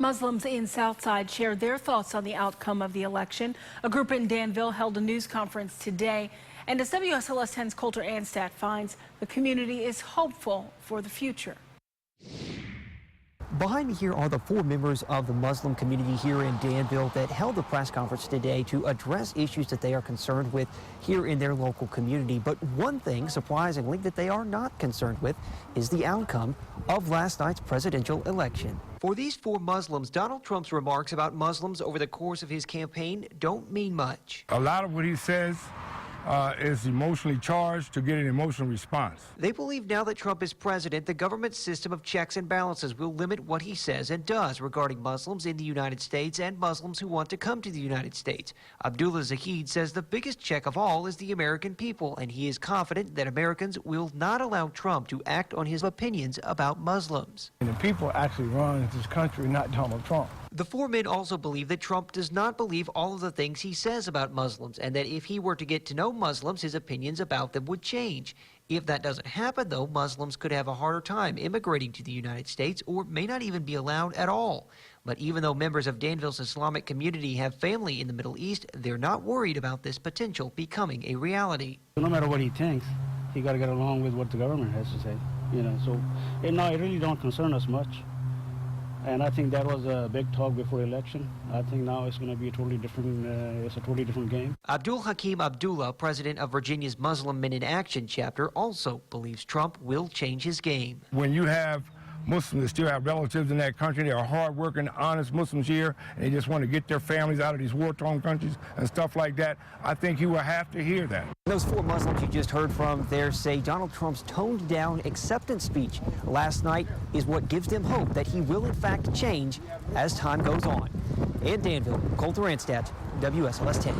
Muslims in Southside shared their thoughts on the outcome of the election. A group in Danville held a news conference today. And as WSLS 10's Coulter Anstad finds, the community is hopeful for the future. Behind me here are the 4 members of the Muslim community here in Danville that held the press conference today to address issues that they are concerned with here in their local community. But one thing, surprisingly, that they are not concerned with is the outcome of last night's presidential election. For these 4 Muslims, Donald Trump's remarks about Muslims over the course of his campaign don't mean much. A lot of what he says is emotionally charged to get an emotional response. They believe now that Trump is president, the government's system of checks and balances will limit what he says and does regarding Muslims in the United States and Muslims who want to come to the United States. Abdullah Zahid says the biggest check of all is the American people, and he is confident that Americans will not allow Trump to act on his opinions about Muslims. And the people actually run this country, not Donald Trump. The 4 men also believe that Trump does not believe all of the things he says about Muslims, and that if he were to get to know Muslims, his opinions about them would change. If that doesn't happen, though, Muslims could have a harder time immigrating to the United States or may not even be allowed at all. But even though members of Danville's Islamic community have family in the Middle East, they're not worried about this potential becoming a reality. No matter what he thinks, he got to get along with what the government has to say, So, no, it really don't concern us much. And I think that was a big talk before election. I think now it's going to be a totally different game. Abdul Hakim Abdullah, president of Virginia's Muslim Men in Action chapter, also believes Trump will change his game. When you have Muslims that still have relatives in that country, they are hard-working, honest Muslims here, and they just want to get their families out of these war-torn countries and stuff like that, I think he will have to hear that. Those 4 Muslims you just heard from there say Donald Trump's toned-down acceptance speech last night is what gives them hope that he will in fact change as time goes on. In Danville, Coulter Anstad, WSLS 10.